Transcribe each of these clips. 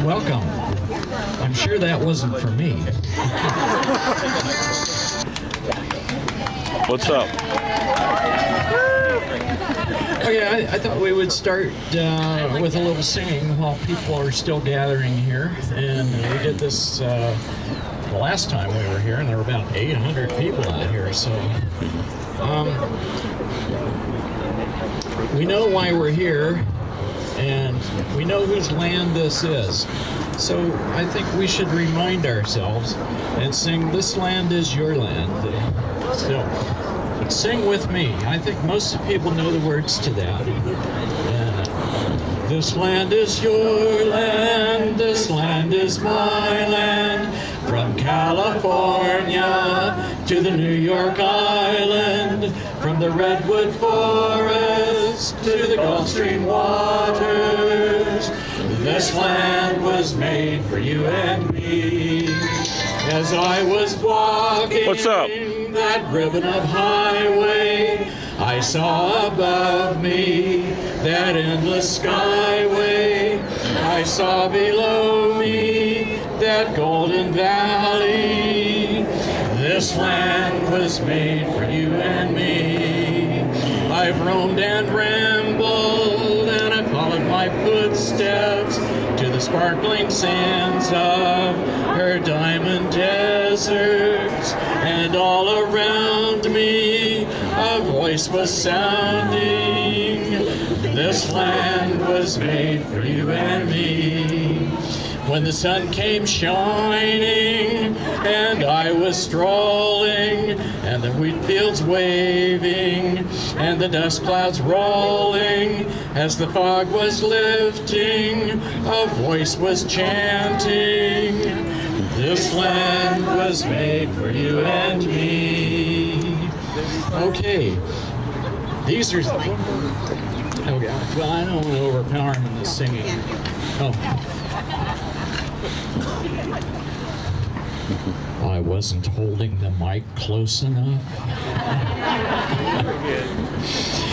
Welcome. I'm sure that wasn't for me. What's up? Okay, I thought we would start with a little singing while people are still gathering here. And we did this the last time we were here, and there were about 800 people out here. So we know why we're here, and we know whose land this is. So I think we should remind ourselves and sing, "This land is your land." So sing with me. I think most people know the words to that. This land is your land, this land is my land, from California to the New York Island, from the Redwood Forest to the Gulf Stream waters. This land was made for you and me. As I was walking What's up? that ribbon of highway, I saw above me that endless skyway. I saw below me that golden valley. This land was made for you and me. I've roamed and rambled, and I followed my footsteps to the sparkling sands of her diamond deserts, and all around me a voice was sounding. This land was made for you and me. When the sun came shining and I was strolling, and the wheat fields waving and the dust clouds rolling, as the fog was lifting, a voice was chanting, this land was made for you and me. Okay, these are, oh God, well, I don't want to overpower him in the singing. Oh. I wasn't holding the mic close enough.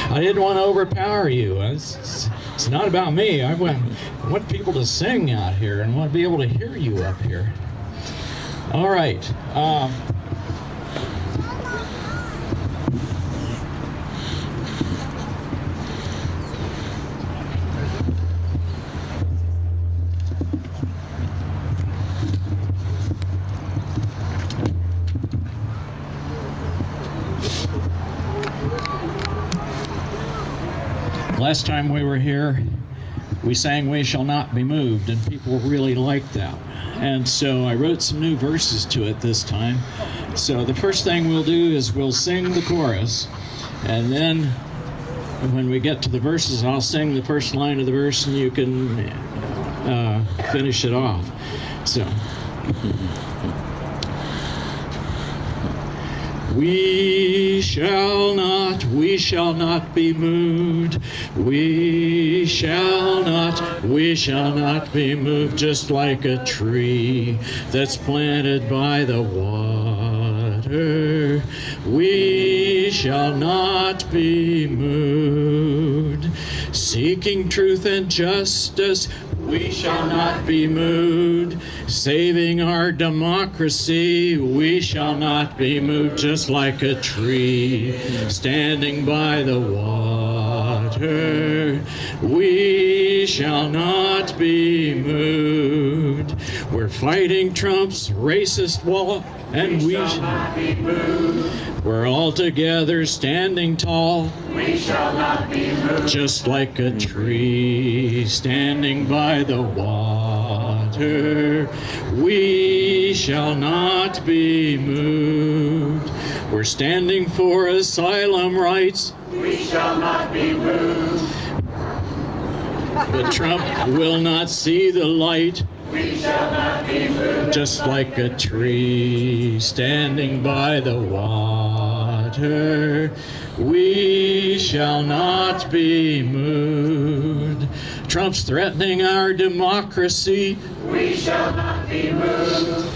I didn't want to overpower you. It's not about me. I want people to sing out here and want to be able to hear you up here. All right. Last time we were here, we sang "We Shall Not Be Moved," and people really liked that. And so I wrote some new verses to it this time. So the first thing we'll do is we'll sing the chorus, and then when we get to the verses, I'll sing the first line of the verse, and you can finish it off. So. We shall not be moved. We shall not be moved, just like a tree that's planted by the water. We shall not be moved. Seeking truth and justice, we shall not be moved. Saving our democracy, we shall not be moved, just like a tree standing by the water. We shall not be moved. We're fighting Trump's racist wall, and we shall not be moved. We're all together standing tall. We shall not be moved. Just like a tree standing by the water. We shall not be moved. We're standing for asylum rights. We shall not be moved. But Trump will not see the light. we shall not be moved. Just like a tree standing by the water, we shall not be moved. Trump's threatening our democracy. We shall not be moved.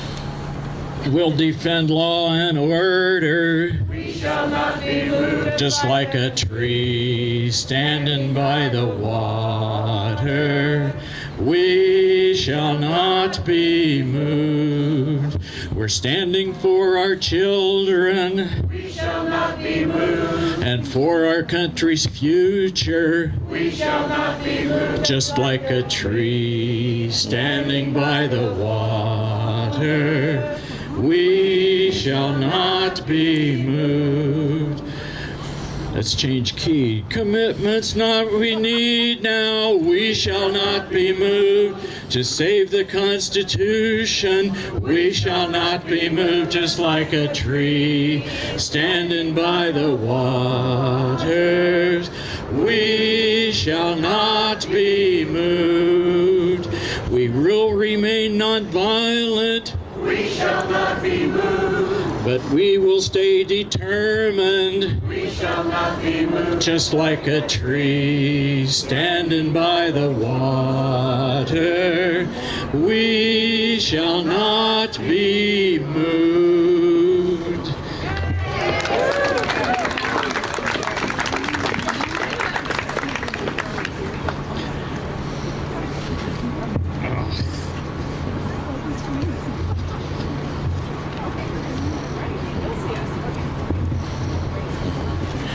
We'll defend law and order. We shall not be moved. Just like a tree standing by the water, we shall not be moved. We're standing for our children. We shall not be moved. And for our country's future. We shall not be moved. Just like a tree standing by the water, we shall not be moved. Let's change key. Commitment's not what we need now. We shall not be moved. To save the Constitution, we shall not be moved. Just like a tree standing by the waters, we shall not be moved. We will remain nonviolent. We shall not be moved. But we will stay determined. We shall not be moved. Just like a tree standing by the water, we shall not be moved.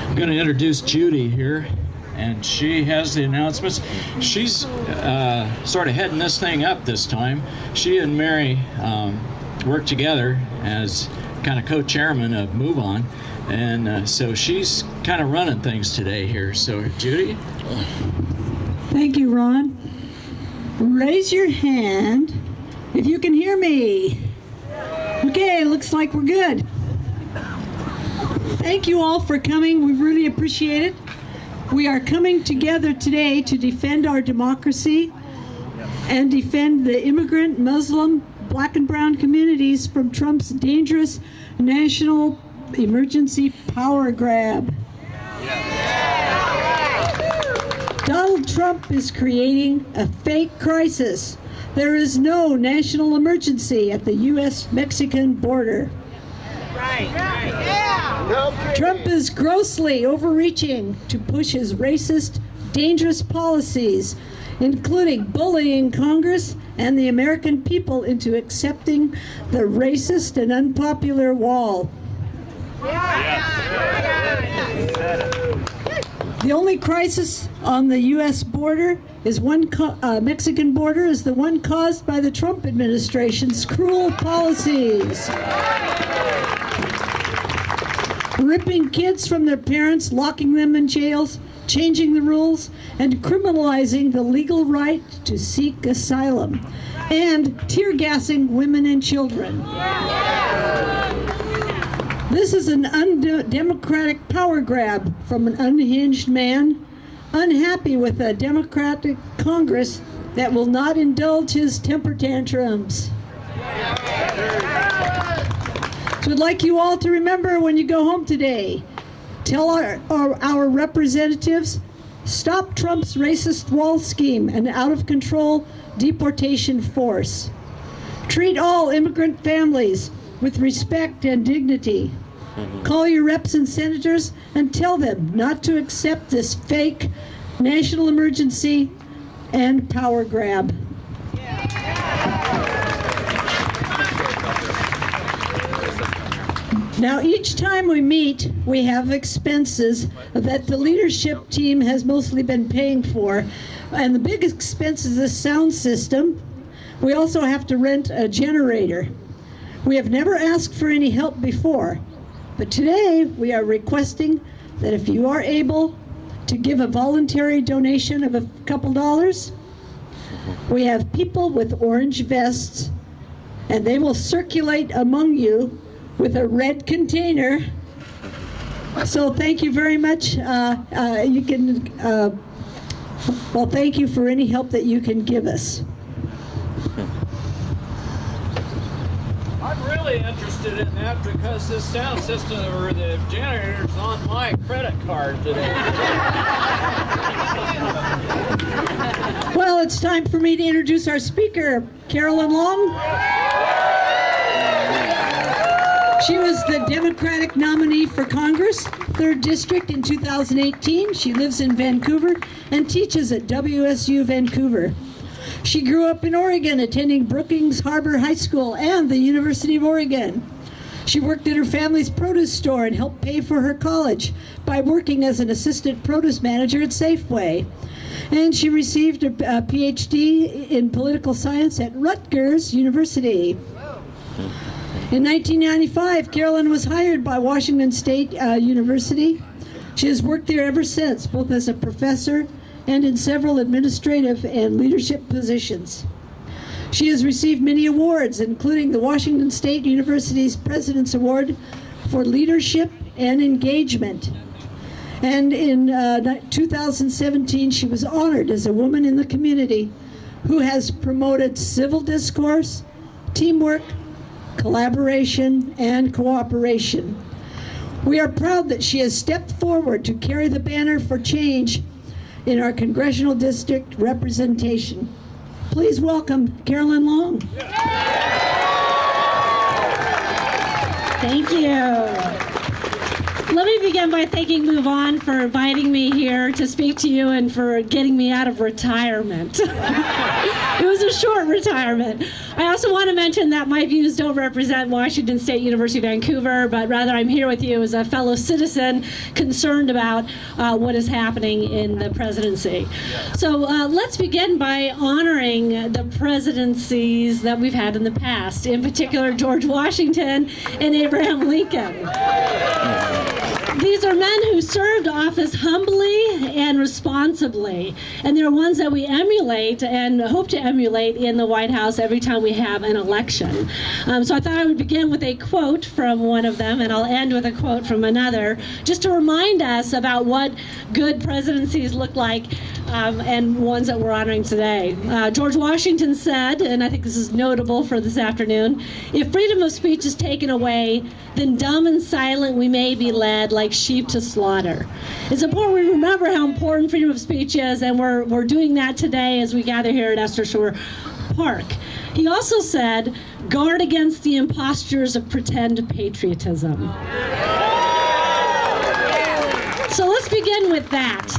I'm going to introduce Judy here, and she has the announcements. She's sort of heading this thing up this time. She and Mary work together as kind of co-chairman of Move On, and so she's kind of running things today here. So, Judy? Thank you, Ron. Raise your hand if you can hear me. Okay, looks like we're good. Thank you all for coming. We really appreciate it. We are coming together today to defend our democracy and defend the immigrant, Muslim, black and brown communities from Trump's dangerous national emergency power grab. Donald Trump is creating a fake crisis. There is no national emergency at the U.S.-Mexican border. Trump is grossly overreaching to push his racist, dangerous policies, including bullying Congress and the American people into accepting the racist and unpopular wall. The only crisis on the U.S. border is Mexican border is the one caused by the Trump administration's cruel policies. Ripping kids from their parents, locking them in jails, changing the rules, and criminalizing the legal right to seek asylum, and tear gassing women and children. This is an undemocratic power grab from an unhinged man, unhappy with a Democratic Congress that will not indulge his temper tantrums. So I'd like you all to remember when you go home today, tell our representatives, stop Trump's racist wall scheme and out-of-control deportation force. Treat all immigrant families with respect and dignity. Call your reps and senators and tell them not to accept this fake national emergency and power grab. Now, each time we meet, we have expenses that the leadership team has mostly been paying for. And the big expense is the sound system. We also have to rent a generator. We have never asked for any help before, but today we are requesting that if you are able to give a voluntary donation of a couple dollars, we have people with orange vests, and they will circulate among you with a red container. So thank you very much. Thank you for any help that you can give us. I'm really interested in that because this sound system or the generator's on my credit card today. Well, it's time for me to introduce our speaker, Carlyn Long. She was the Democratic nominee for Congress, 3rd District in 2018. She lives in Vancouver and teaches at WSU Vancouver. She grew up in Oregon, attending Brookings Harbor High School and the University of Oregon. She worked at her family's produce store and helped pay for her college by working as an assistant produce manager at Safeway. And she received a PhD in political science at Rutgers University. In 1995, Carolyn was hired by Washington State University. She has worked there ever since, both as a professor and in several administrative and leadership positions. She has received many awards, including the Washington State University's President's Award for Leadership and Engagement. And in 2017, she was honored as a woman in the community who has promoted civil discourse, teamwork, collaboration, and cooperation. We are proud that she has stepped forward to carry the banner for change in our congressional district representation. Please welcome Carlyn Long. Thank you. Let me begin by thanking Move On for inviting me here to speak to you and for getting me out of retirement. It was a short retirement. I also want to mention that my views don't represent Washington State University Vancouver, but rather I'm here with you as a fellow citizen concerned about what is happening in the presidency. So let's begin by honoring the presidencies that we've had in the past, in particular George Washington and Abraham Lincoln. These are men who served office humbly and responsibly, and they're ones that we emulate and hope to emulate in the White House every time we have an election. So I thought I would begin with a quote from one of them, and I'll end with a quote from another, just to remind us about what good presidencies look like and ones that we're honoring today. George Washington said, and I think this is notable for this afternoon, "If freedom of speech is taken away, then dumb and silent we may be led like sheep to slaughter." It's important we remember how important freedom of speech is, and we're doing that today as we gather here at Esther Shore Park. He also said, "Guard against the impostures of pretend patriotism." So let's begin with that.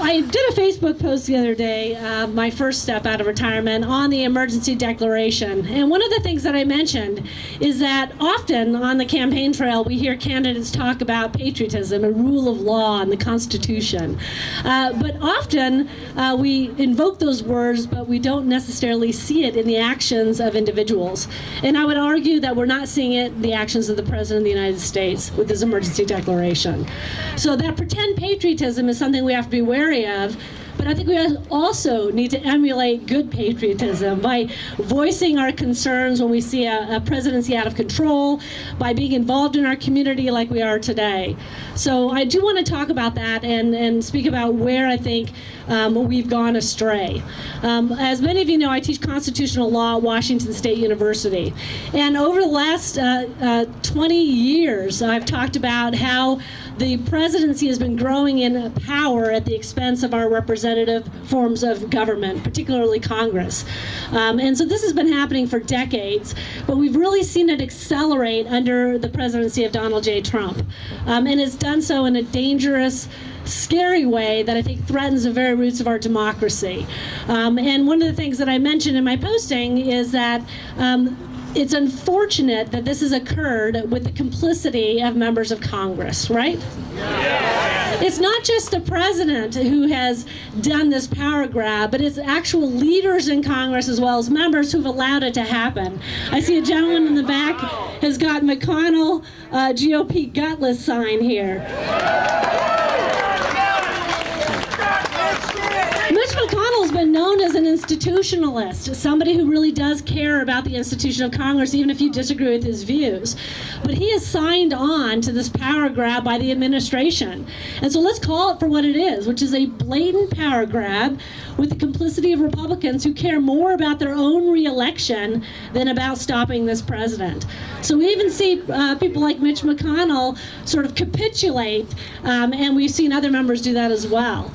I did a Facebook post the other day, my first step out of retirement, on the emergency declaration. And one of the things that I mentioned is that often on the campaign trail we hear candidates talk about patriotism and rule of law and the Constitution. But often we invoke those words, but we don't necessarily see it in the actions of individuals. And I would argue that we're not seeing it in the actions of the President of the United States with his emergency declaration. So that pretend patriotism is something we have to be wary of, but I think we also need to emulate good patriotism by voicing our concerns when we see a presidency out of control, by being involved in our community like we are today. So I do want to talk about that and speak about where I think we've gone astray. As many of you know, I teach constitutional law at Washington State University. And over the last 20 years, I've talked about how the presidency has been growing in power at the expense of our representative forms of government, particularly Congress. And so this has been happening for decades, but we've really seen it accelerate under the presidency of Donald J. Trump. And it's done so in a dangerous, scary way that I think threatens the very roots of our democracy. And one of the things that I mentioned in my posting is that it's unfortunate that this has occurred with the complicity of members of Congress, right? Yeah. It's not just the president who has done this power grab, but it's actual leaders in Congress as well as members who've allowed it to happen. I see a gentleman in the back has got McConnell GOP gutless sign here. Mitch McConnell's been known as an institutionalist, somebody who really does care about the institution of Congress, even if you disagree with his views. But he has signed on to this power grab by the administration. And so let's call it for what it is, which is a blatant power grab with the complicity of Republicans who care more about their own reelection than about stopping this president. So we even see people like Mitch McConnell sort of capitulate, and we've seen other members do that as well.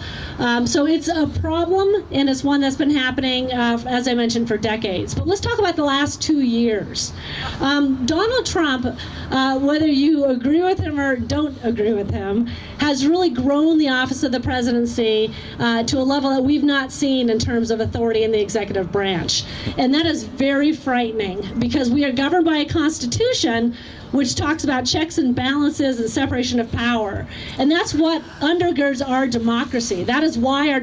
So it's a problem, and it's one that's been happening, as I mentioned, for decades. But let's talk about the last 2 years. Donald Trump, whether you agree with him or don't agree with him, has really grown the office of the presidency to a level that we've not seen in terms of authority in the executive branch. And that is very frightening, because we are governed by a constitution which talks about checks and balances and separation of power. And that's what undergirds our democracy. That is why our